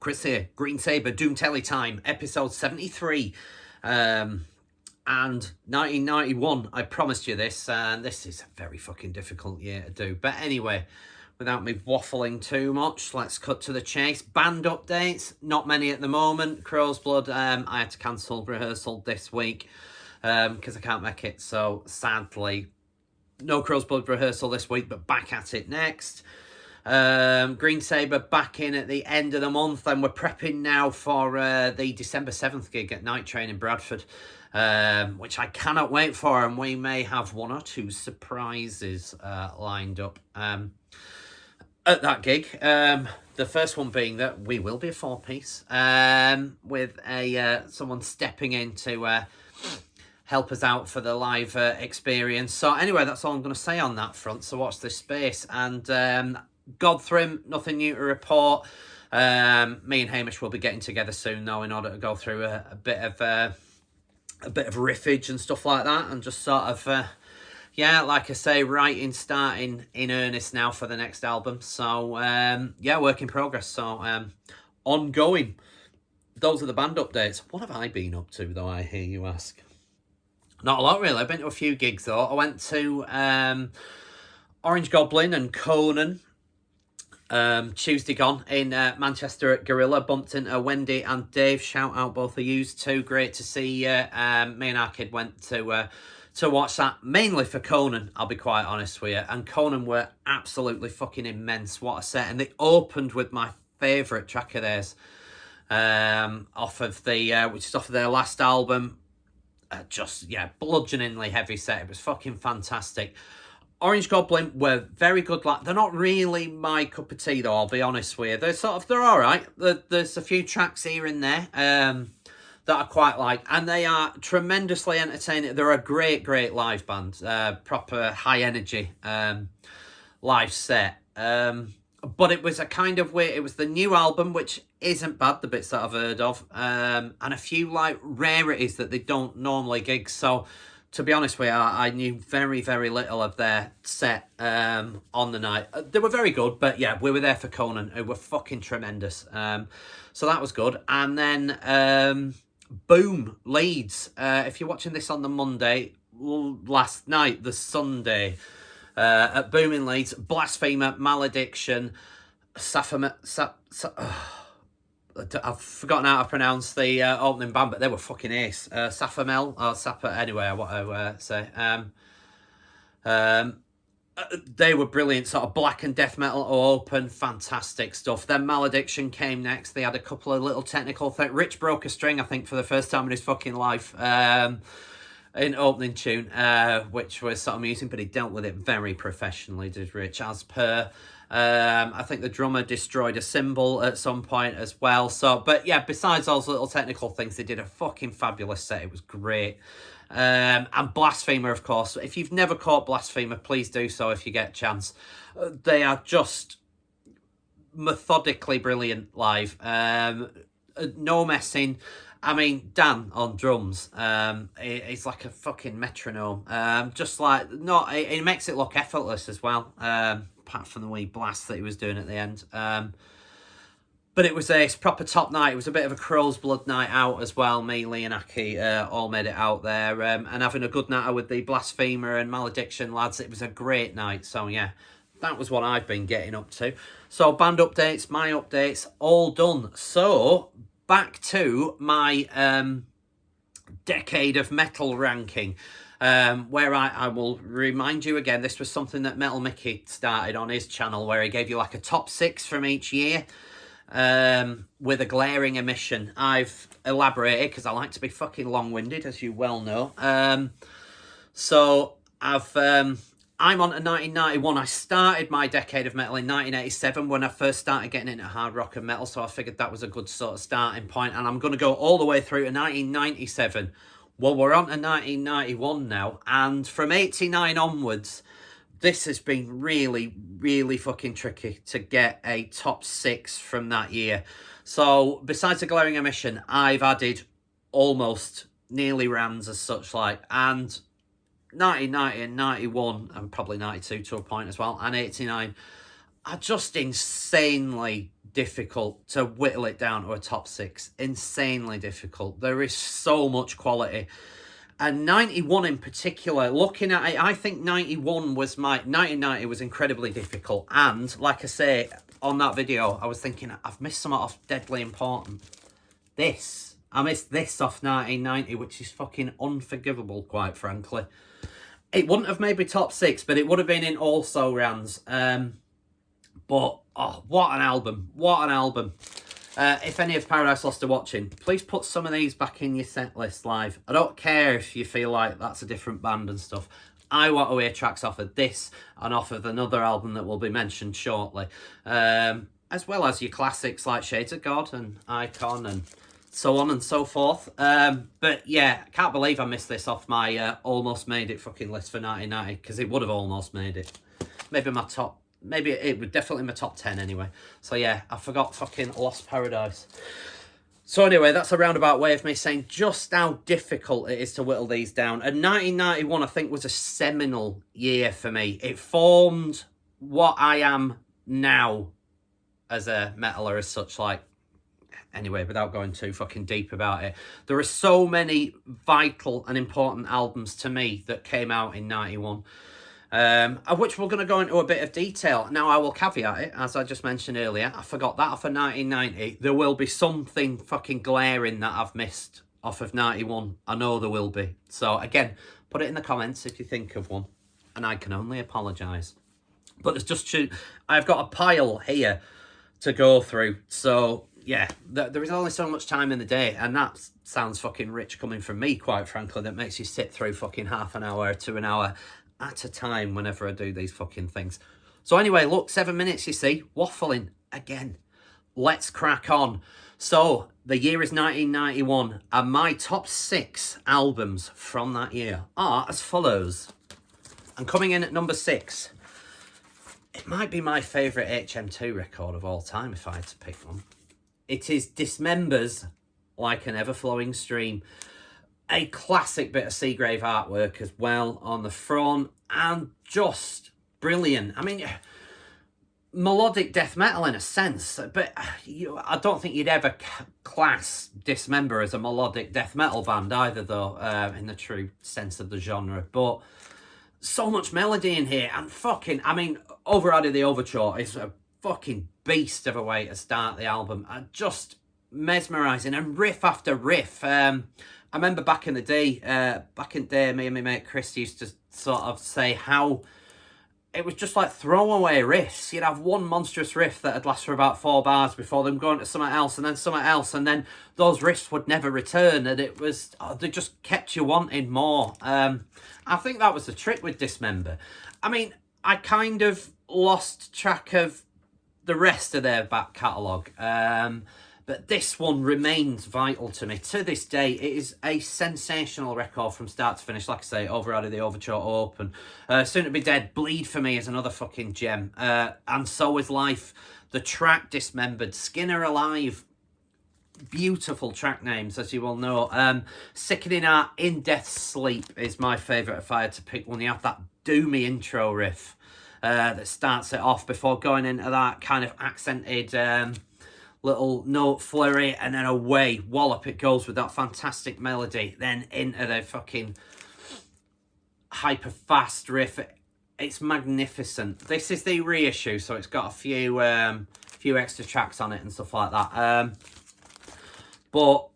Kris here, Green Sabre, Doom Telly time, episode 73. And 1991, I promised you this, and this is a very fucking difficult year to do. But anyway, without me waffling too much, let's cut to the chase. Band updates, not many at the moment. CROWSBLOOD, I had to cancel rehearsal this week because I can't make it. So sadly, no CROWSBLOOD rehearsal this week, but back at it next. Green Sabre back in at the end of the month, and we're prepping now for the December 7th gig at Night Train in Bradford, which I cannot wait for, and we may have one or two surprises lined up at that gig. The first one being that we will be a four-piece with someone stepping in to help us out for the live experience. So anyway, that's all I'm going to say on that front, so watch this space. And GODTHRYMM, nothing new to report. Me and Hamish will be getting together soon, though, in order to go through a bit of riffage and stuff like that, and just sort of like I say, starting in earnest now for the next album. So work in progress. So ongoing. Those are the band updates. What have I been up to, though, I hear you ask? Not a lot, really. I've been to a few gigs, though. I went to Orange Goblin and Conan Tuesday gone in Manchester at Gorilla. Bumped into Wendy and Dave. Shout out both of yous too. Great to see you. Me and our kid went to watch that, mainly for Conan, I'll be quite honest with you. And Conan were absolutely fucking immense. What a set. And they opened with my favourite track of theirs, off of their last album. Bludgeoningly heavy set. It was fucking fantastic. Orange Goblin were very good. They're not really my cup of tea, though, I'll be honest with you. They're all right. There's a few tracks here and there that I quite like, and they are tremendously entertaining. They're a great live band, proper high energy live set. But it was a kind of weird. It was the new album, which isn't bad, the bits that I've heard of, and a few like rarities that they don't normally gig. So, to be honest with you, I knew very little of their set on the night. They were very good, but yeah, we were there for Conan, who were fucking tremendous. So that was good. And then Boom, Leeds. If you're watching this on the Monday, last night, the Sunday, at Boom in Leeds, Blasphemer, Malediction, I've forgotten how to pronounce the opening band, but they were fucking ace. Safamel, or Sapa, anyway, what I say. They were brilliant, sort of black and death metal open, fantastic stuff. Then Malediction came next. They had a couple of little technical things. Rich broke a string, I think, for the first time in his fucking life, in opening tune, which was sort of amusing, but he dealt with it very professionally, did Rich, as per. I think the drummer destroyed a cymbal at some point as well. So, but yeah, besides those little technical things, they did a fucking fabulous set. It was great. And Blasphemer, of course. If you've never caught Blasphemer, please do so if you get a chance. They are just methodically brilliant live. No messing. I mean, Dan on drums, he's like a fucking metronome. It makes it look effortless as well. Apart from the wee blast that he was doing at the end. But it was a proper top night. It was a bit of a CROWSBLOOD night out as well. Me, Lee and Aki all made it out there. And having a good night with the Blasphemer and Malediction lads. It was a great night. So yeah, that was what I've been getting up to. So band updates, my updates, all done. So back to my decade of metal ranking. Where I will remind you again, this was something that Metal Mickey started on his channel, where he gave you like a top 6 from each year, with a glaring omission. I've elaborated because I like to be fucking long-winded, as you well know. So I'm on to 1991. I started my decade of metal in 1987 when I first started getting into hard rock and metal, so I figured that was a good sort of starting point, and I'm going to go all the way through to 1997. Well, we're on to 1991 now, and from 89 onwards, this has been really fucking tricky to get a top 6 from that year. So, besides the glaring omission, I've added almost nearly Rans as such, and 1990 and 91, and probably 92 to a point as well, and 89 are just insanely difficult to whittle it down to a top 6. Insanely difficult. There is so much quality. And 91 in particular, looking at it, I think 91 was 1990 was incredibly difficult. And like I say, on that video, I was thinking, I've missed something off deadly important. I missed this off 1990, which is fucking unforgivable, quite frankly. It wouldn't have made me top 6, but it would have been in also rounds. But, oh, what an album. What an album. If any of Paradise Lost are watching, please put some of these back in your set list live. I don't care if you feel like that's a different band and stuff. I want to hear tracks off of this and off of another album that will be mentioned shortly. As well as your classics like Shades of God and Icon and so on and so forth. But yeah, I can't believe I missed this off my almost made it fucking list for 1990, because it would have almost made it. Maybe it would definitely my top 10 anyway. So yeah, I forgot fucking Lost Paradise. So anyway, that's a roundabout way of me saying just how difficult it is to whittle these down. And 1991, I think, was a seminal year for me. It formed what I am now as a metaler as such, like, anyway, without going too fucking deep about it. There are so many vital and important albums to me that came out in 91. Of which we're going to go into a bit of detail. Now, I will caveat it, as I just mentioned earlier. I forgot that off of 1990. There will be something fucking glaring that I've missed off of 91. I know there will be. So, again, put it in the comments if you think of one. And I can only apologise. But there's just... I've got a pile here to go through. So, yeah, there is only so much time in the day. And that sounds fucking rich coming from me, quite frankly. That makes you sit through fucking half an hour to an hour at a time whenever I do these fucking things. So anyway, look, 7 minutes, you see, waffling again. Let's crack on. So the year is 1991, and my top 6 albums from that year are as follows. And coming in at number 6, it might be my favourite HM2 record of all time if I had to pick one. It is Dismember's Like an Ever-Flowing Stream. A classic bit of Seagrave artwork as well on the front, and just brilliant. I mean, melodic death metal in a sense, but I don't think you'd ever class Dismember as a melodic death metal band either, though, in the true sense of the genre. But so much melody in here, and fucking, I mean, Override the Overture is a fucking beast of a way to start the album. Just mesmerising, and riff after riff. I remember back in the day, me and my mate Kris used to sort of say how it was just like throwaway riffs. You'd have one monstrous riff that would last for about 4 bars before them going to something else, and then those riffs would never return, and it was, they just kept you wanting more. I think that was the trick with Dismember. I mean, I kind of lost track of the rest of their back catalogue. But this one remains vital to me. To this day, it is a sensational record from start to finish. Like I say, Override the Overture, Open. Soon to Be Dead, Bleed for me is another fucking gem. And so is Life. The track Dismembered, Skinner Alive. Beautiful track names, as you will know. Sickening Art, In Death's Sleep is my favourite if I had to pick one. You have that doomy intro riff that starts it off before going into that kind of accented... little note flurry, and then away, wallop it goes with that fantastic melody, then into the fucking hyper fast riff. It's magnificent. This is the reissue, so it's got a few extra tracks on it and stuff like that. But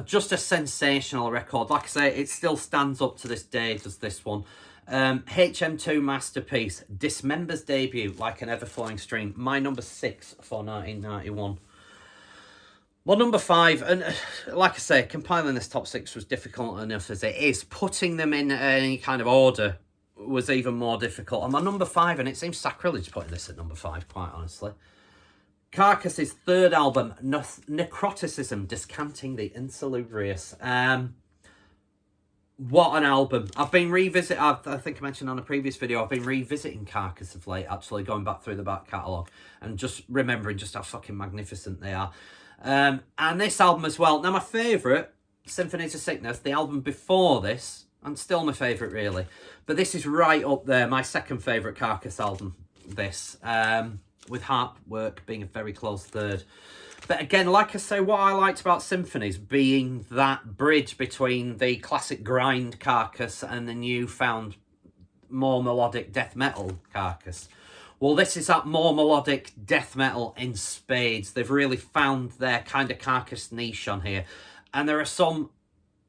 just a sensational record. Like I say, it still stands up to this day, does this one. HM2 masterpiece, Dismember's debut, Like an Ever-Flowing Stream, my number 6 for 1991. Well, number 5, and like I say, compiling this top 6 was difficult enough as it is. Putting them in any kind of order was even more difficult. And my number 5, and it seems sacrilege putting this at number 5, quite honestly. Carcass's third album, Necroticism, Descanting the Insalubrious. What an album. I've been revisiting, I think I mentioned on a previous video, I've been revisiting Carcass of late, actually, going back through the back catalogue and just remembering just how fucking magnificent they are. And this album as well. Now, my favourite, Symphonies of Sickness, the album before this, and still my favourite, really. But this is right up there, my second favourite Carcass album, this. with harp work being a very close third. But again, like I say, what I liked about Symphonies being that bridge between the classic grind Carcass and the newfound more melodic death metal Carcass. Well, this is that more melodic death metal in spades. They've really found their kind of Carcass niche on here. And there are some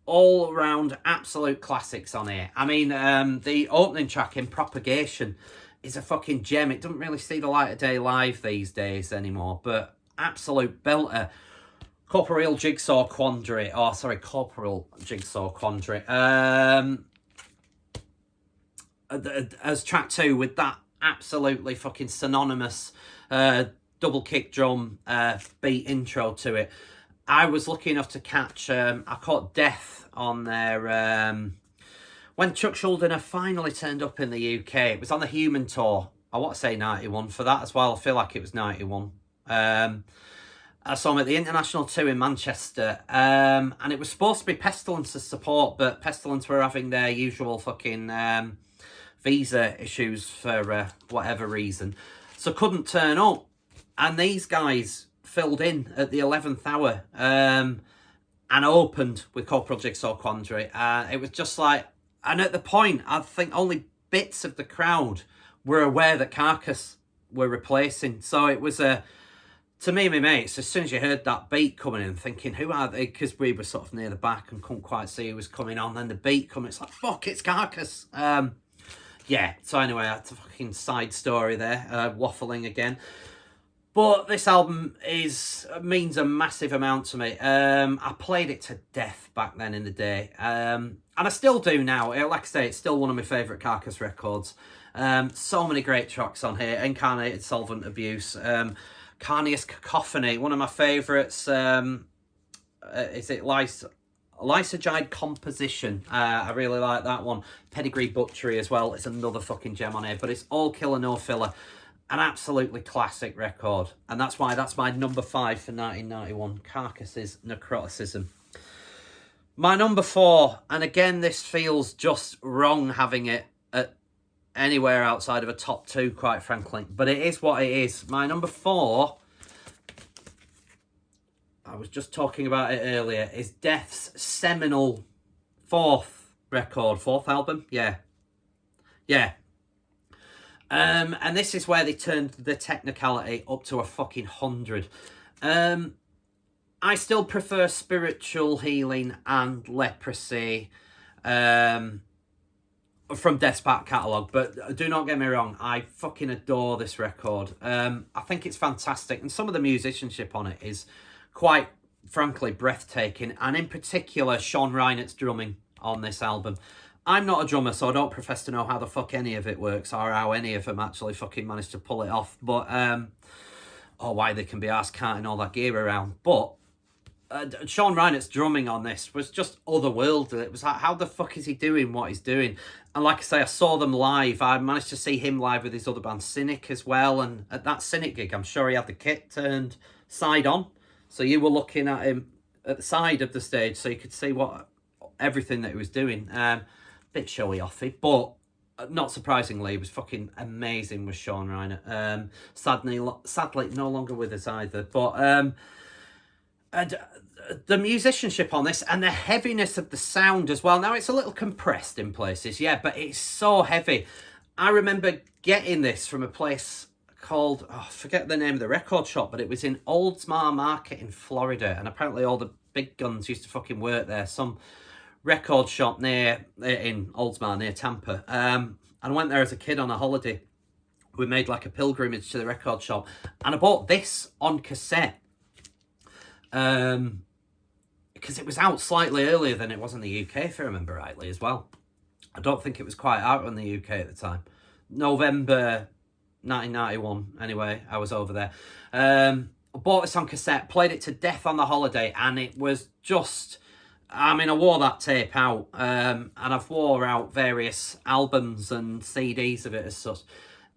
all-around absolute classics on here. I mean, the opening track in Propagation is a fucking gem. It doesn't really see the light of day live these days anymore, but absolute belter. Corporeal Jigsaw Quandary. Oh, sorry, Corporal Jigsaw Quandary. As track 2 with that absolutely fucking synonymous double kick drum beat intro to it. I was lucky enough to catch, I caught Death on their, when Chuck Schuldiner finally turned up in the UK. It was on the Human Tour. I want to say 91 for that as well. I feel like it was 91. I saw him at the International 2 in Manchester, and it was supposed to be Pestilence's support, but Pestilence were having their usual fucking visa issues for whatever reason, so couldn't turn up. And these guys filled in at the 11th hour and opened with Corporal Jigsaw Quandary. It was just like, and at the point, I think only bits of the crowd were aware that Carcass were replacing. So it was to me, my mates, as soon as you heard that beat coming in, thinking, who are they? Because we were sort of near the back and couldn't quite see who was coming on. Then the beat coming, it's like, fuck, it's Carcass. Yeah, so anyway, that's a fucking side story there, waffling again. But this album means a massive amount to me. I played it to death back then in the day. And I still do now. Like I say, it's still one of my favourite Carcass records. So many great tracks on here. Incarnated Solvent Abuse. Carnious Cacophony, one of my favourites. Is it Lysergide Composition? I really like that one. Pedigree Butchery as well. It's another fucking gem on here. But it's all killer, no filler. An absolutely classic record. And that's why that's my number 5 for 1991. Carcass's Necroticism. My number 4, and again, this feels just wrong having it at anywhere outside of a top 2, quite frankly. But it is what it is. My number 4, I was just talking about it earlier, is Death's seminal 4th record. 4th album? Yeah. And this is where they turned the technicality up to a fucking 100. I still prefer Spiritual Healing and Leprosy from Death's back catalogue, but do not get me wrong, I fucking adore this record. I think it's fantastic, and some of the musicianship on it is quite frankly breathtaking, and in particular Sean Reinert's drumming on this album. I'm not a drummer, so I don't profess to know how the fuck any of it works, or how any of them actually fucking managed to pull it off, but or why they can be arsed carting all that gear around. But Sean Reinert's drumming on this was just otherworldly. It was like, how the fuck is he doing what he's doing? And like I say, I saw them live. I managed to see him live with his other band, Cynic, as well. And at that Cynic gig, I'm sure he had the kit turned side on. So you were looking at him at the side of the stage, so you could see everything that he was doing. Bit showy offy, but not surprisingly, he was fucking amazing with Sean Reinert. Sadly, no longer with us either. But the musicianship on this and the heaviness of the sound as well. Now, it's a little compressed in places, yeah, but it's so heavy. I remember getting this from a place called, I forget the name of the record shop, but it was in Oldsmar Market in Florida, and apparently all the big guns used to fucking work there. Some record shop in Oldsmar near Tampa. And I went there as a kid on a holiday. We made like a pilgrimage to the record shop, and I bought this on cassette. Because it was out slightly earlier than it was in the UK, if I remember rightly, as well. I don't think it was quite out in the UK at the time. November 1991, anyway, I was over there. I bought this on cassette, played it to death on the holiday, and it was just... I mean, I wore that tape out, and I've wore out various albums and CDs of it as such.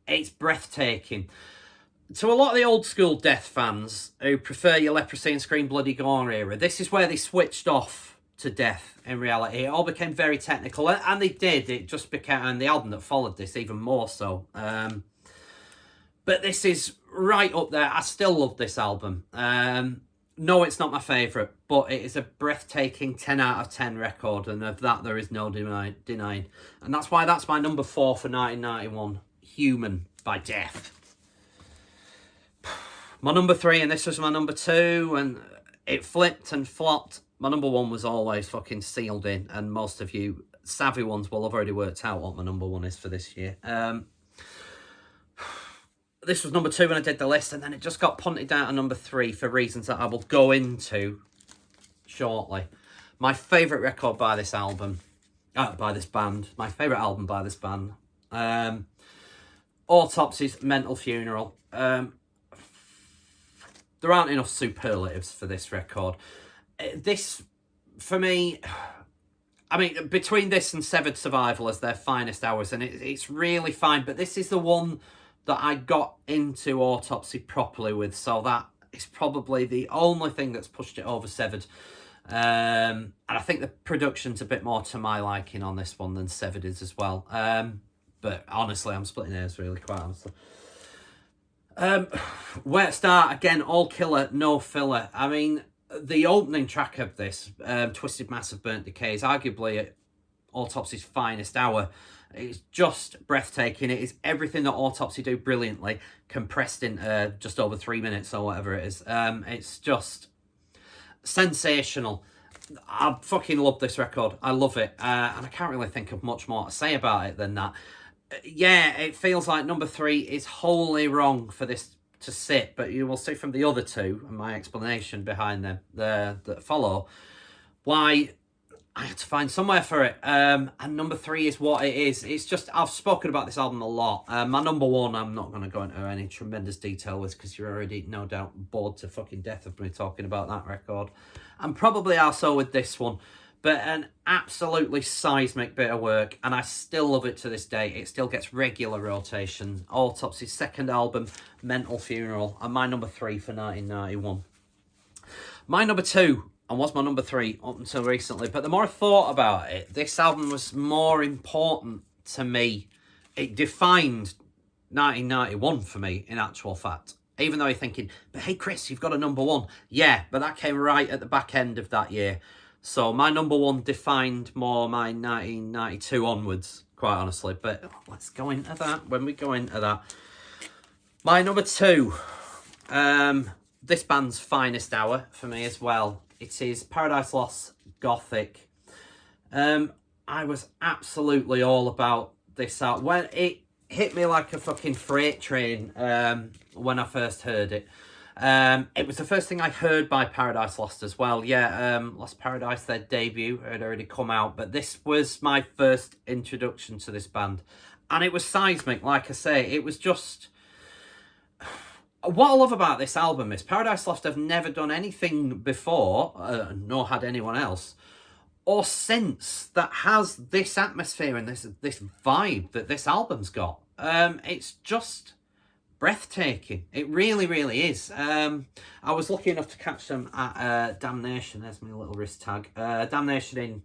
It's breathtaking. To a lot of the old school Death fans who prefer your Leprosy and Scream Bloody Gore era, this is where they switched off to Death in reality. It all became very technical, and they did. It just became, and the album that followed this even more so. But this is right up there. I still love this album. No, it's not my favourite, but it is a breathtaking 10 out of 10 record, and of that there is no denying. And that's why that's my number 4 for 1991, Human by Death. My number 3, and this was my number 2, and it flipped and flopped. My number 1 was always fucking sealed in, and most of you savvy ones will have already worked out what my number 1 is for this year. This was number 2 when I did the list, and then it just got punted down to number 3 for reasons that I will go into shortly. My favourite record by this album, by this band, my favourite album by this band, Autopsy's Mental Funeral. There aren't enough superlatives for this record. This, for me, I mean, between this and Severed Survival as their finest hours, and it's really fine, but this is the one that I got into Autopsy properly with, so that is probably the only thing that's pushed it over Severed. And I think the production's a bit more to my liking on this one than Severed is as well. But honestly, I'm splitting hairs really, quite honestly. Where to start? Again, all killer, no filler. I mean, the opening track of this, Twisted Massive Burnt Decay, is arguably Autopsy's finest hour. It's just breathtaking. It is everything that Autopsy do brilliantly, compressed into just over 3 minutes or whatever it is. It's just sensational. I fucking love this record. I love it. And I can't really think of much more to say about it than that. Yeah, it feels like number 3 is wholly wrong for this to sit, but you will see from the other two and my explanation behind them that follow why I had to find somewhere for it. And number 3 is what it is. It's just, I've spoken about this album a lot. My number 1, I'm not going to go into any tremendous detail with, because you're already no doubt bored to fucking death of me talking about that record. And probably also with this one. But an absolutely seismic bit of work, and I still love it to this day. It still gets regular rotation. Autopsy's second album, Mental Funeral, and my number 3 for 1991. My number 2, and was my number 3 up until recently, but the more I thought about it, this album was more important to me. It defined 1991 for me, in actual fact. Even though you're thinking, but hey Kris, you've got a number 1. Yeah, but that came right at the back end of that year. So my number 1 defined more my 1992 onwards, quite honestly. But let's go into that when we go into that. My number 2, this band's finest hour for me as well. It is Paradise Lost Gothic. I was absolutely all about this out. When it hit me like a fucking freight train when I first heard it. It was the first thing I heard by Paradise Lost as well. Yeah, Lost Paradise, their debut, had already come out, but this was my first introduction to this band. And it was seismic, like I say. It was just... What I love about this album is Paradise Lost have never done anything before, nor had anyone else, or since, that has this atmosphere and this vibe that this album's got. It's just... breathtaking. It really, really is. I was lucky enough to catch them at Damnation. There's my little wrist tag. Damnation in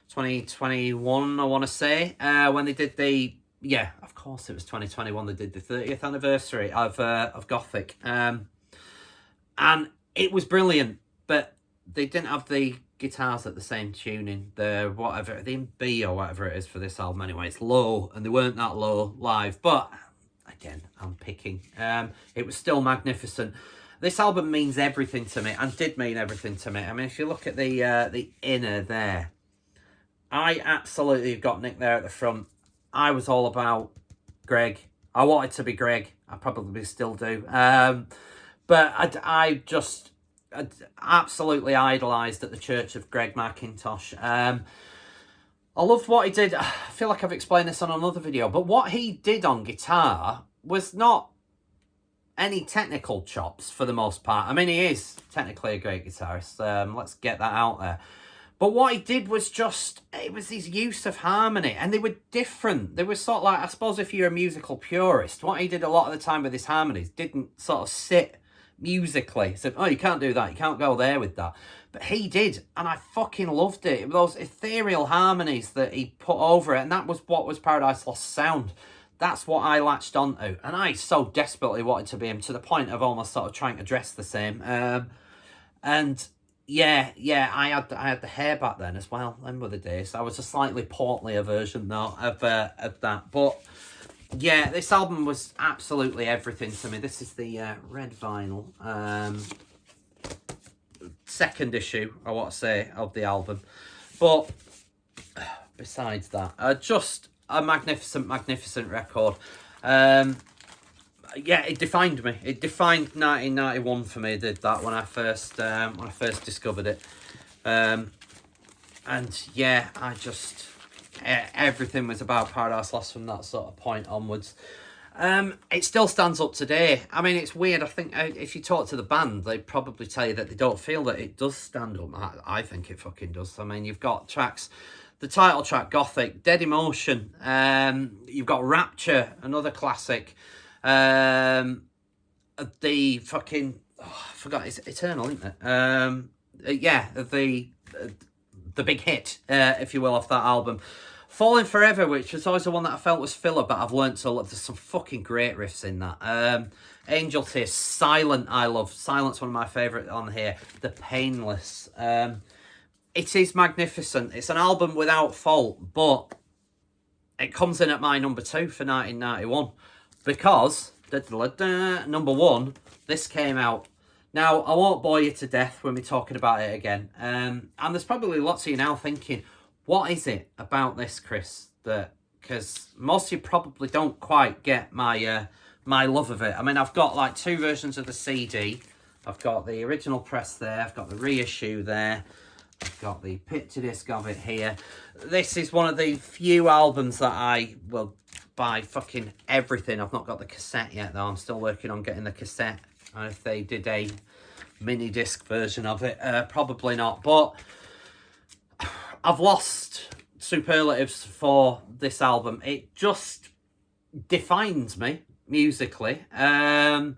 2021, I want to say. When they did the... Yeah, of course it was 2021. They did the 30th anniversary of Gothic. And it was brilliant, but they didn't have the guitars at the same tuning. The whatever, the B or whatever it is for this album anyway. It's low, and they weren't that low live, but... Again, I'm picking. It was still magnificent. This album means everything to me, and did mean everything to me. I mean, if you look at the inner there, I absolutely got Nick there at the front. I was all about Greg. I wanted to be Greg. I probably still do. But I just absolutely idolised at the Church of Greg McIntosh. I loved what he did. I feel like I've explained this on another video, but what he did on guitar was not any technical chops for the most part. I mean, he is technically a great guitarist. Let's get that out there. But what he did was just, it was his use of harmony, and they were different. They were sort of like, I suppose if you're a musical purist, what he did a lot of the time with his harmonies didn't sort of sit musically. So, oh, you can't do that. You can't go there with that. But he did, and I fucking loved it. Those ethereal harmonies that he put over it, and that was what was Paradise Lost sound. that's what I latched onto, and I so desperately wanted to be him, to the point of almost sort of trying to dress the same. And yeah, I had the hair back then as well. Them were the days. I was a slightly portlier version though of that, but yeah, this album was absolutely everything to me. This is the red vinyl, second issue, I want to say, of the album. But besides that, just a magnificent record. Yeah, it defined me. It defined 1991 for me. It did that when I first discovered it. And yeah, I just, everything was about Paradise Lost from that sort of point onwards. It still stands up today. I mean, it's weird. I think if you talk to the band, they'd probably tell you that they don't feel that it does stand up. I think it fucking does. I mean, you've got tracks, the title track, Gothic, Dead Emotion. You've got Rapture, another classic. The fucking, I forgot, it's Eternal, isn't it? Yeah, the big hit, if you will, off that album. Falling Forever, which was always the one that I felt was filler, but I've learnt to love. There's some fucking great riffs in that. Angel Tears, Silent, I love. Silent's one of my favourite on here. The Painless. It is magnificent. It's an album without fault, but it comes in at my number 2 for 1991. Because, number 1, this came out. Now, I won't bore you to death when we're talking about it again. And there's probably lots of you now thinking, what is it about this, Kris? Because most of you probably don't quite get my my love of it. I mean, I've got like 2 versions of the CD. I've got the original press there. I've got the reissue there. I've got the picture disc of it here. This is one of the few albums that I will buy fucking everything. I've not got the cassette yet, though. I'm still working on getting the cassette. And if they did a mini disc version of it, probably not. But I've lost superlatives for this album. It just defines me musically. And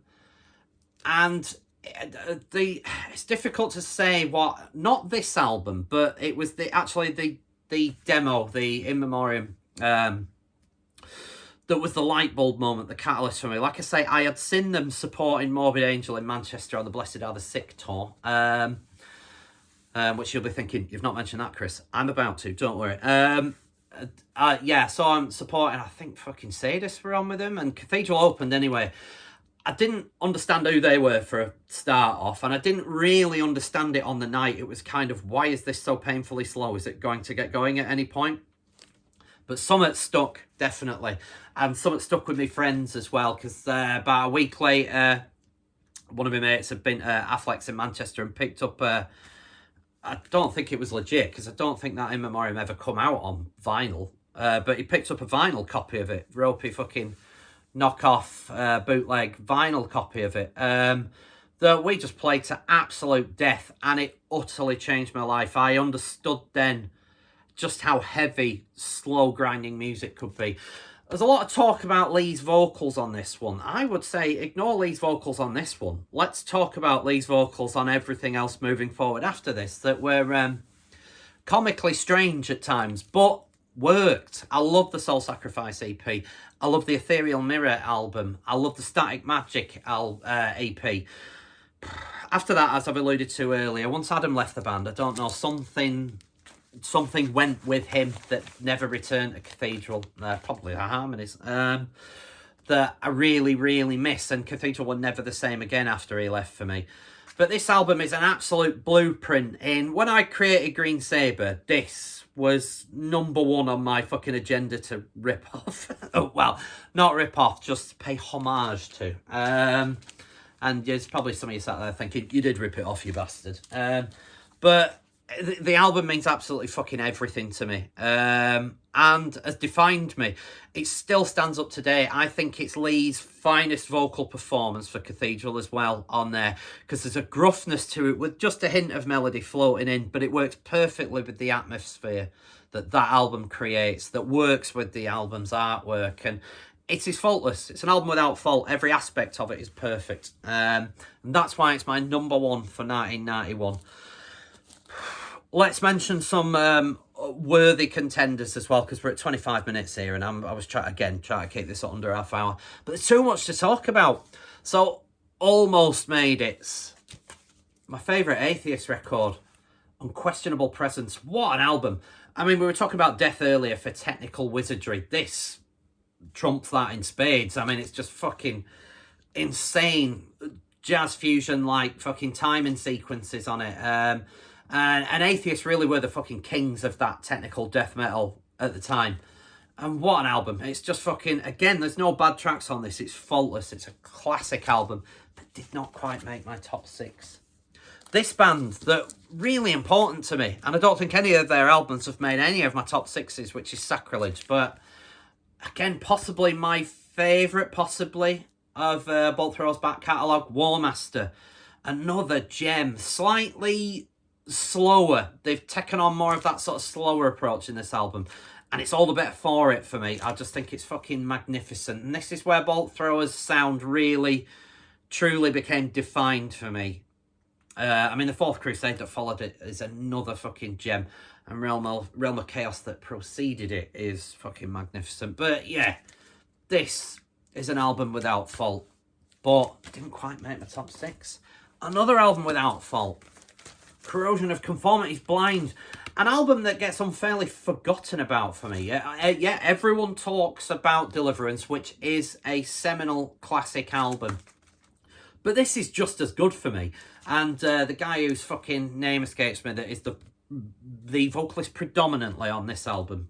it's difficult to say what, not this album, but it was the demo, the In Memoriam, that was the light bulb moment, the catalyst for me. Like I say, I had seen them supporting Morbid Angel in Manchester on the Blessed Are the Sick tour. Which you'll be thinking, you've not mentioned that, Kris. I'm about to, don't worry. Yeah, so I'm supporting, I think fucking Sadist were on with them, and Cathedral opened anyway. I didn't understand who they were for a start off, and I didn't really understand it on the night. It was kind of, why is this so painfully slow? Is it going to get going at any point? But Summit stuck, definitely. And Summit stuck with me friends as well, because about a week later, one of my mates had been Affleck's in Manchester and picked up, I don't think it was legit, because I don't think that In Memoriam ever come out on vinyl. But he picked up a vinyl copy of it, ropey fucking knockoff bootleg vinyl copy of it. That we just played to absolute death, and it utterly changed my life. I understood then just how heavy, slow grinding music could be. There's a lot of talk about Lee's vocals on this one. I would say ignore Lee's vocals on this one. Let's talk about Lee's vocals on everything else moving forward after this that were comically strange at times, but worked. I love the Soul Sacrifice EP. I love the Ethereal Mirror album. I love the Static Magic EP. After that, as I've alluded to earlier, once Adam left the band, I don't know, something went with him that never returned to Cathedral. Probably the harmonies. That I really, really miss. And Cathedral were never the same again after he left for me. But this album is an absolute blueprint. When I created Green Sabre, this was number 1 on my fucking agenda to rip off. Oh, well, not rip off, just pay homage to. And there's probably some of you sat there thinking, you did rip it off, you bastard. But the album means absolutely fucking everything to me, and has defined me. It still stands up today. I think it's Lee's finest vocal performance for Cathedral as well on there, because there's a gruffness to it with just a hint of melody floating in, but it works perfectly with the atmosphere that album creates, that works with the album's artwork, and it is faultless. It's an album without fault. Every aspect of it is perfect, and that's why it's my number 1 for 1991. Let's mention some worthy contenders as well, because we're at 25 minutes here, and I was trying to keep this under half hour. But there's too much to talk about. So, Almost Made It's my favourite Atheist record. Unquestionable Presence. What an album. I mean, we were talking about Death earlier for technical wizardry. This trumps that in spades. I mean, it's just fucking insane jazz fusion, like fucking timing sequences on it. And Atheists really were the fucking kings of that technical death metal at the time. And what an album. It's just fucking, again, there's no bad tracks on this. It's faultless. It's a classic album, but did not quite make my top 6. This band, that really important to me, and I don't think any of their albums have made any of my top 6s, which is sacrilege, but again, possibly my favourite, of Bolt Thrower's back catalogue, Warmaster. Another gem, slightly slower. They've taken on more of that sort of slower approach in this album, and it's all the better for it for me. I just think it's fucking magnificent, and this is where Bolt Thrower's sound really, truly became defined for me. I mean, the Fourth Crusade that followed it is another fucking gem, and Realm of Chaos that preceded it is fucking magnificent. But yeah, this is an album without fault, but didn't quite make my top 6. Another album without fault, Corrosion of Conformity's Blind. An album that gets unfairly forgotten about for me. Yeah, everyone talks about Deliverance, which is a seminal classic album. But this is just as good for me. And the guy whose fucking name escapes me, that is the vocalist predominantly on this album,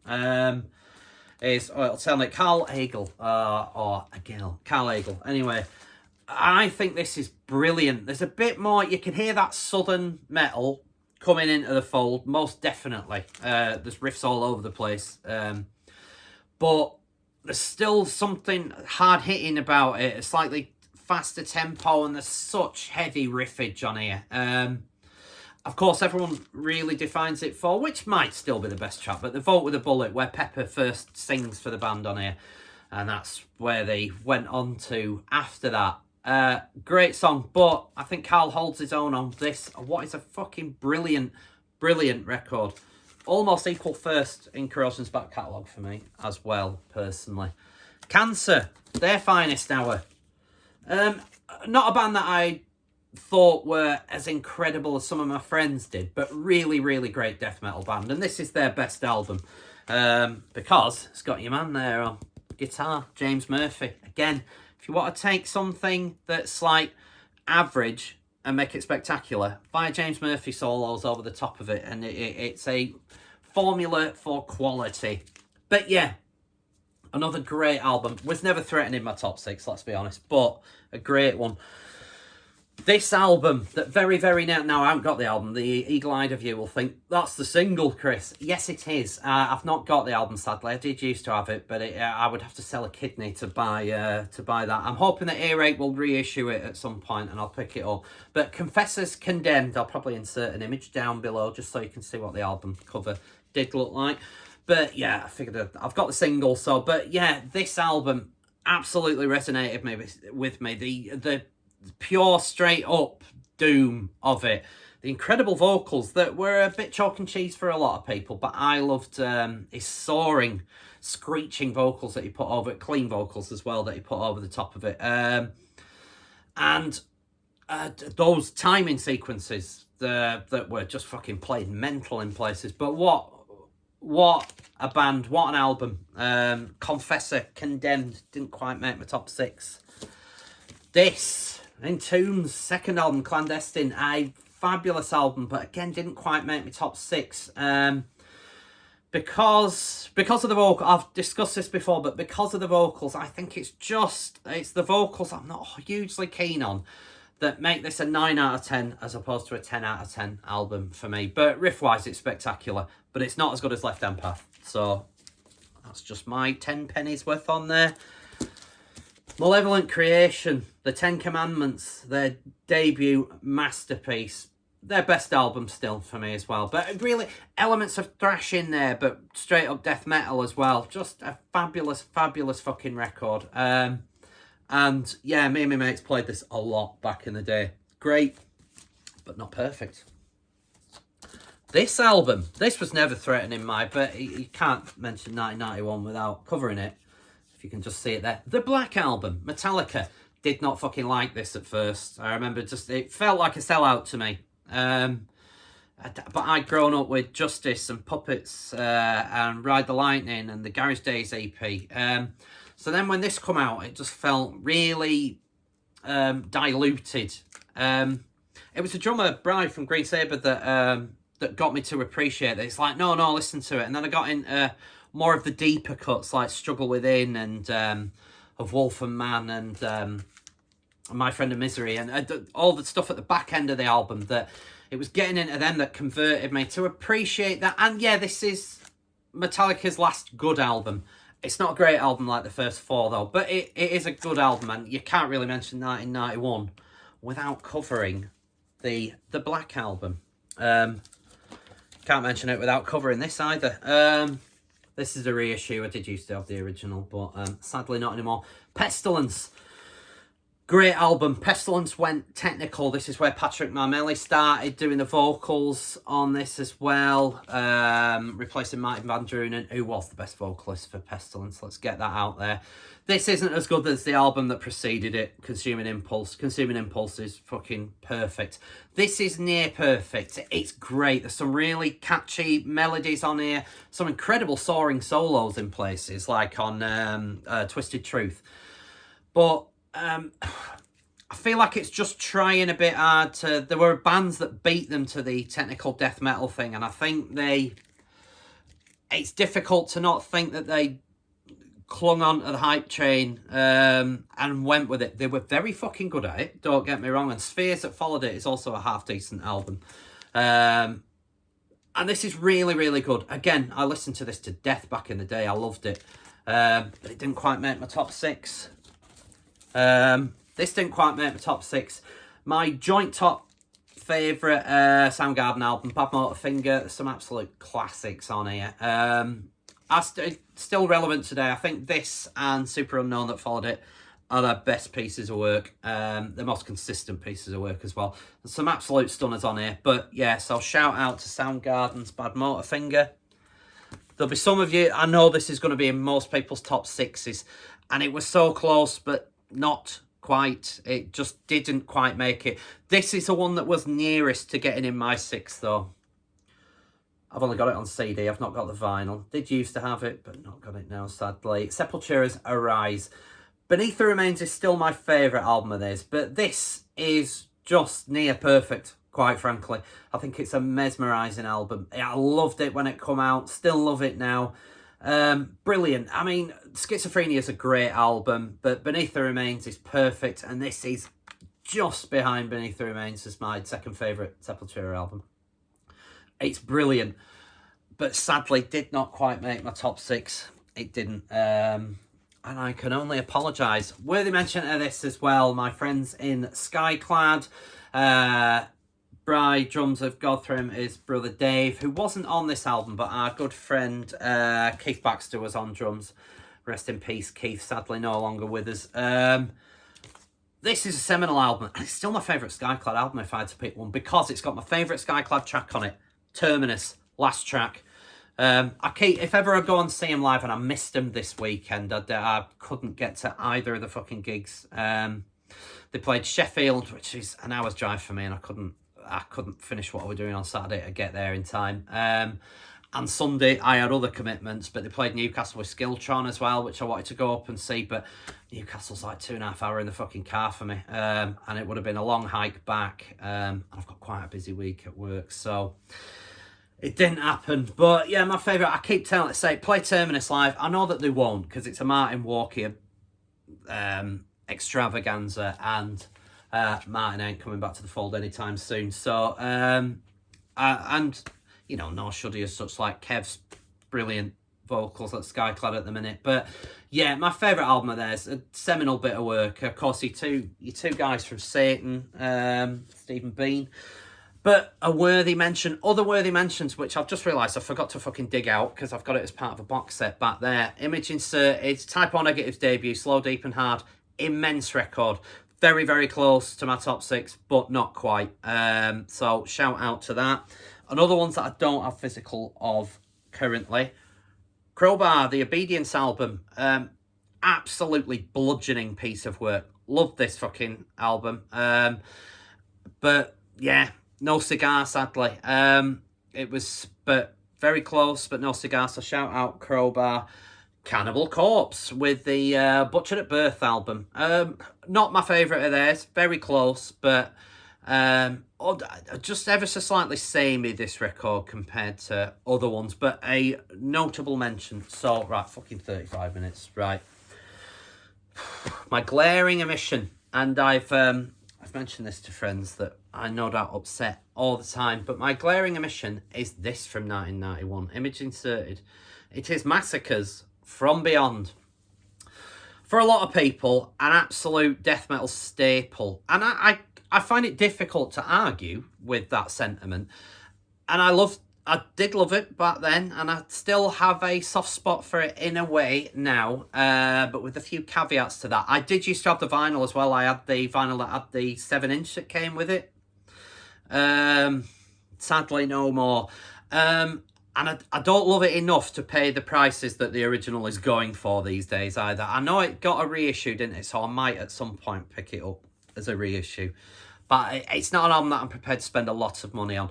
it'll sound like Carl Agel, or Agel, Carl Agel. Anyway, I think this is brilliant. There's a bit more, you can hear that southern metal coming into the fold, most definitely. There's riffs all over the place. But there's still something hard-hitting about it, a slightly faster tempo, and there's such heavy riffage on here. Of course, everyone really defines it for, which might still be the best track, but The Vote with a Bullet, where Pepper first sings for the band on here, and that's where they went on to after that. Great song, but I think Carl holds his own on this. What is a fucking brilliant, brilliant record. Almost equal first in Corrosion's back catalogue for me as well, personally. Cancer, their finest hour. Not a band that I thought were as incredible as some of my friends did, but really, really great death metal band. And this is their best album, because it's got your man there on guitar, James Murphy. Again, if you want to take something that's like average and make it spectacular, buy James Murphy solos over the top of it, and it's a formula for quality. But yeah, another great album. Was never threatening my top 6, let's be honest, but a great one. This album, that very, very now I haven't got the album, the eagle-eyed of you will think, that's the single, Kris. Yes, it is. I've not got the album, sadly. I did used to have it, but I would have to sell a kidney to buy that. I'm hoping that Earache will reissue it at some point, and I'll pick it up. But Confessors Condemned, I'll probably insert an image down below, just so you can see what the album cover did look like. But yeah, I figured I've got the single, so, but yeah, this album absolutely resonated with me. The pure straight up doom of it, the incredible vocals that were a bit chalk and cheese for a lot of people, but I loved his soaring, screeching vocals that he put over it, clean vocals as well that he put over the top of it, and those timing sequences that were just fucking played mental in places. But what a band, what an album. Confessor Condemned didn't quite make my top 6. This Entombed's second album, Clandestine, a fabulous album, but again didn't quite make me top 6. Because of the vocal, I've discussed this before, but because of the vocals, I think it's the vocals I'm not hugely keen on that make this a 9 out of 10 as opposed to a 10 out of 10 album for me. But riff-wise, it's spectacular, but it's not as good as Left Hand Path. So that's just my 10 pennies worth on there. Malevolent Creation, The Ten Commandments, their debut masterpiece. Their best album still for me as well. But really, elements of thrash in there, but straight up death metal as well. Just a fabulous, fabulous fucking record. And yeah, me and my mates played this a lot back in the day. Great, but not perfect. This album, this was never threatening but you can't mention 1991 without covering it. If you can just see it there. The Black Album, Metallica. Did not fucking like this at first. I remember it felt like a sellout to me. But I'd grown up with Justice and Puppets and Ride the Lightning and the Garage Days EP. So then when this come out, it just felt really diluted. It was the drummer, Bride from Green Sabre, that got me to appreciate it. It's like, no, listen to it. And then I got in more of the deeper cuts, like Struggle Within and Of Wolf and Man and My Friend of Misery. And all the stuff at the back end of the album that... It was getting into them that converted me to appreciate that. And yeah, this is Metallica's last good album. It's not a great album like the first four, though. But it is a good album. And you can't really mention 1991 without covering the Black Album. Can't mention it without covering this either. This is a reissue. I did used to have the original, but sadly not anymore. Pestilence. Great album. Pestilence went technical. This is where Patrick Marmelli started doing the vocals on this as well. Replacing Martin Van Drunen, who was the best vocalist for Pestilence. Let's get that out there. This isn't as good as the album that preceded it, Consuming Impulse. Consuming Impulse is fucking perfect. This is near perfect. It's great. There's some really catchy melodies on here. Some incredible soaring solos in places, like on Twisted Truth. But... I feel like it's just trying a bit hard to... There were bands that beat them to the technical death metal thing, and I think it's difficult to not think that they clung on to the hype train and went with it. They were very fucking good at it, don't get me wrong, and Spheres that followed it is also a half-decent album. And this is really, really good. Again, I listened to this to death back in the day. I loved it. But it didn't quite make my top 6. This didn't quite make my top 6. My joint top favourite Soundgarden album, Bad Motorfinger. Some absolute classics on here. Still relevant today. I think this and Super Unknown that followed it are their best pieces of work. The most consistent pieces of work as well. There's some absolute stunners on here. But yeah, so shout out to Soundgarden's Bad Motorfinger. There'll be some of you, I know this is going to be in most people's top 6s. And it was so close, but not quite. It just didn't quite make it. This is the one that was nearest to getting in my 6, though. I've only got it on CD. I've not got the vinyl. Did used to have it, but not got it now, sadly. Sepultura's Arise. Beneath the Remains is still my favourite album of theirs, but this is just near perfect, quite frankly. I think it's a mesmerising album. I loved it when it come out. Still love it now. Brilliant. I mean, Schizophrenia is a great album, but Beneath the Remains is perfect, and this is just behind Beneath the Remains as my second favourite Sepultura album. It's brilliant, but sadly did not quite make my top 6. It didn't, and I can only apologise. Worthy mention of this as well, my friends in Skyclad. Bride, drums of GODTHRYMM is brother Dave, who wasn't on this album, but our good friend Keith Baxter was on drums. Rest in peace, Keith, sadly no longer with us. This is a seminal album, and it's still my favourite Skyclad album if I had to pick one, because it's got my favourite Skyclad track on it, Terminus, last track. If ever I go and see him live, and I missed him this weekend, I couldn't get to either of the fucking gigs. They played Sheffield, which is an hour's drive for me, and I couldn't finish what I was doing on Saturday to get there in time. And Sunday, I had other commitments, but they played Newcastle with Skiltron as well, which I wanted to go up and see, but Newcastle's like 2.5 hours in the fucking car for me, and it would have been a long hike back. I've got quite a busy week at work, so it didn't happen. But yeah, my favourite, I keep telling it, say, play Terminus live. I know that they won't, because it's a Martin Walker extravaganza, and Martin ain't coming back to the fold anytime soon. So, and, you know, nor should he as such, like Kev's brilliant vocals at Skyclad at the minute. But yeah, my favourite album of theirs, a seminal bit of work. Of course, your two guys from Satan, Stephen Bean. But a worthy mention, other worthy mentions, which I've just realised I forgot to fucking dig out because I've got it as part of a box set back there. Image inserted, Type O Negative's debut, Slow, Deep and Hard, immense record. Very, very close to my top 6, but not quite. So shout out to that. And other ones that I don't have physical of currently. Crowbar, the Obedience album. Absolutely bludgeoning piece of work. Love this fucking album. But yeah, no cigar, sadly. It was, but very close, but no cigar. So shout out Crowbar. Cannibal Corpse with the Butchered at Birth album. Not my favourite of theirs. Very close, but just ever so slightly samey, this record, compared to other ones. But a notable mention. So, right, fucking 35 minutes. Right. My glaring omission. And I've mentioned this to friends that I no doubt upset all the time. But my glaring omission is this from 1991. Image inserted. It is Massacres from Beyond. For a lot of people, an absolute death metal staple. And I find it difficult to argue with that sentiment. And I did love it back then, and I still have a soft spot for it in a way now, but with a few caveats to that. I did used to have the vinyl as well. I had the vinyl that had the 7-inch that came with it. Sadly, no more. And I don't love it enough to pay the prices that the original is going for these days either. I know it got a reissue, didn't it? So I might at some point pick it up as a reissue. But it's not an album that I'm prepared to spend a lot of money on.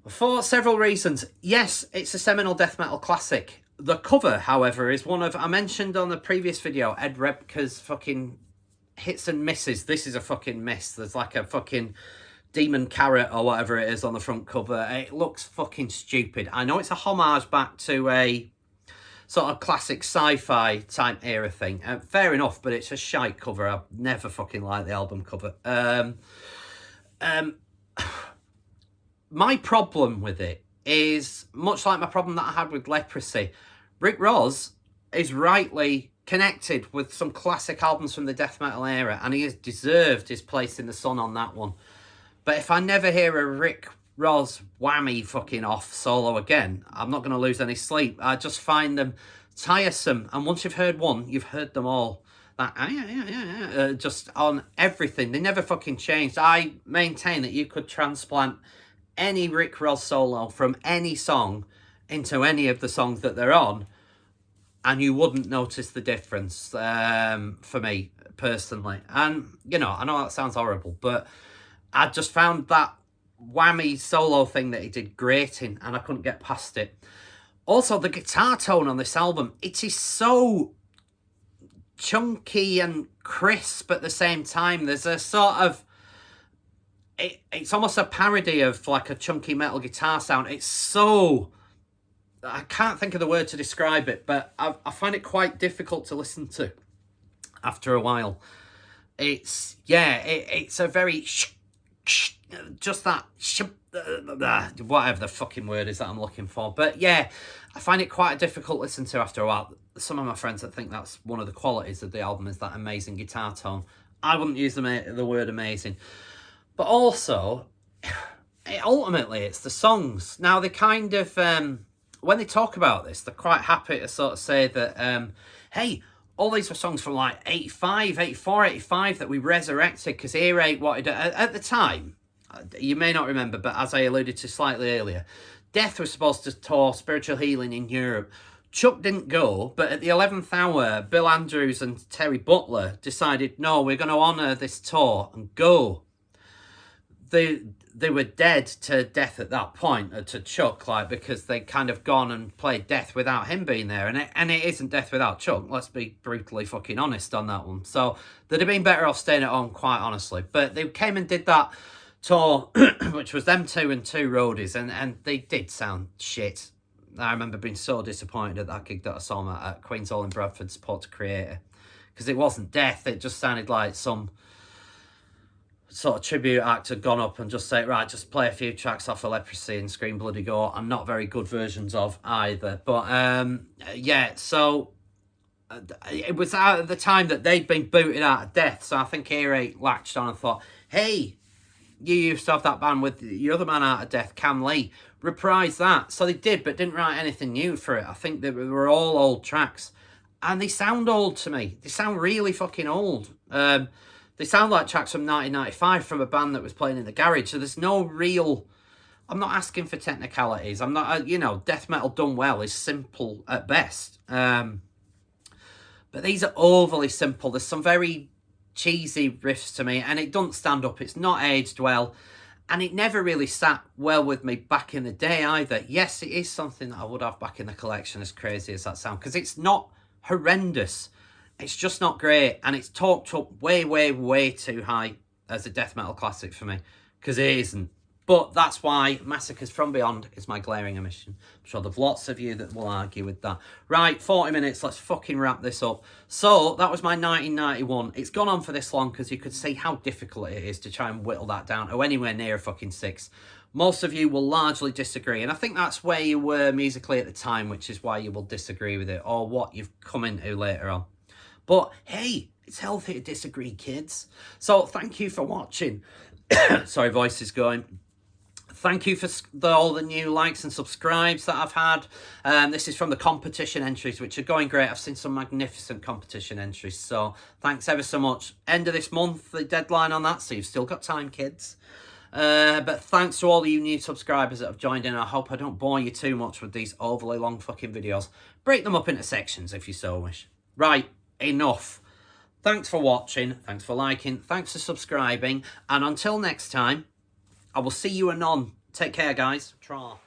For several reasons. Yes, it's a seminal death metal classic. The cover, however, is one of... I mentioned on the previous video, Ed Repka's fucking hits and misses. This is a fucking miss. There's like a fucking... demon carrot or whatever it is on the front cover. It looks fucking stupid. I know it's a homage back to a sort of classic sci-fi type era thing. Fair enough, but it's a shite cover. I've never fucking liked the album cover. My problem with it is much like my problem that I had with Leprosy. Rick Ross is rightly connected with some classic albums from the death metal era, and he has deserved his place in the sun on that one. But if I never hear a Rick Ross whammy fucking off solo again, I'm not going to lose any sleep. I just find them tiresome. And once you've heard one, you've heard them all. That just on everything. They never fucking changed. I maintain that you could transplant any Rick Ross solo from any song into any of the songs that they're on, and you wouldn't notice the difference, for me, personally. And, you know, I know that sounds horrible, but... I just found that whammy solo thing that he did grating, and I couldn't get past it. Also, the guitar tone on this album, it is so chunky and crisp at the same time. There's a sort of... It's almost a parody of like a chunky metal guitar sound. It's so... I can't think of the word to describe it, but I find it quite difficult to listen to after a while. It's... Yeah, it's a very... just that whatever the fucking word is that I'm looking for. But yeah, I find it quite a difficult listen to after a while. Some of my friends that think that's one of the qualities of the album is that amazing guitar tone. I wouldn't use the word amazing. But also, ultimately, it's the songs. Now, they kind of, when they talk about this, they're quite happy to sort of say that, hey, all these were songs from like 85, 84, 85 that we resurrected because Earache wanted... At the time, you may not remember, but as I alluded to slightly earlier, Death was supposed to tour Spiritual Healing in Europe. Chuck didn't go, but at the 11th hour, Bill Andrews and Terry Butler decided, no, we're going to honour this tour and go. They were dead to Death at that point, to Chuck, like, because they'd kind of gone and played Death without him being there. And it isn't Death without Chuck, let's be brutally fucking honest on that one. So they'd have been better off staying at home, quite honestly. But they came and did that tour, which was them two and two roadies, and they did sound shit. I remember being so disappointed at that gig that I saw them at Queen's Hall in Bradford, Support to Creator. Because it wasn't Death, it just sounded like some... sort of tribute act had gone up and just say, right, just play a few tracks off of Leprosy and Scream Bloody Gore, and not very good versions of either. But yeah, so it was out at the time that they'd been booted out of Death, so I think Earache latched on and thought, hey, you used to have that band with your other man out of Death, Cam Lee, reprise that. So they did, but didn't write anything new for it. I think they were all old tracks, and they sound old to me. They sound really fucking old. They sound like tracks from 1995 from a band that was playing in the garage. So there's no real I'm not asking for technicalities. I'm not, you know, death metal done well is simple at best. But these are overly simple. There's some very cheesy riffs to me, and it doesn't stand up. It's not aged well, and it never really sat well with me back in the day either. Yes, it is something that I would have back in the collection, as crazy as that sounds, because it's not horrendous. It's just not great, and it's talked up way, way, way too high as a death metal classic for me, because it isn't. But that's why Massacres from Beyond is my glaring omission. I'm sure there's lots of you that will argue with that. Right, 40 minutes, let's fucking wrap this up. So, that was my 1991. It's gone on for this long because you could see how difficult it is to try and whittle that down to anywhere near a fucking 6. Most of you will largely disagree, and I think that's where you were musically at the time, which is why you will disagree with it, or what you've come into later on. But, hey, it's healthy to disagree, kids. So, thank you for watching. Sorry, voice is going. Thank you for all the new likes and subscribes that I've had. This is from the competition entries, which are going great. I've seen some magnificent competition entries, so thanks ever so much. End of this month, the deadline on that, so you've still got time, kids. But thanks to all of you new subscribers that have joined in. I hope I don't bore you too much with these overly long fucking videos. Break them up into sections if you so wish. Right, enough. Thanks for watching, thanks for liking, thanks for subscribing, and until next time, I will see you anon. Take care, guys. Tra.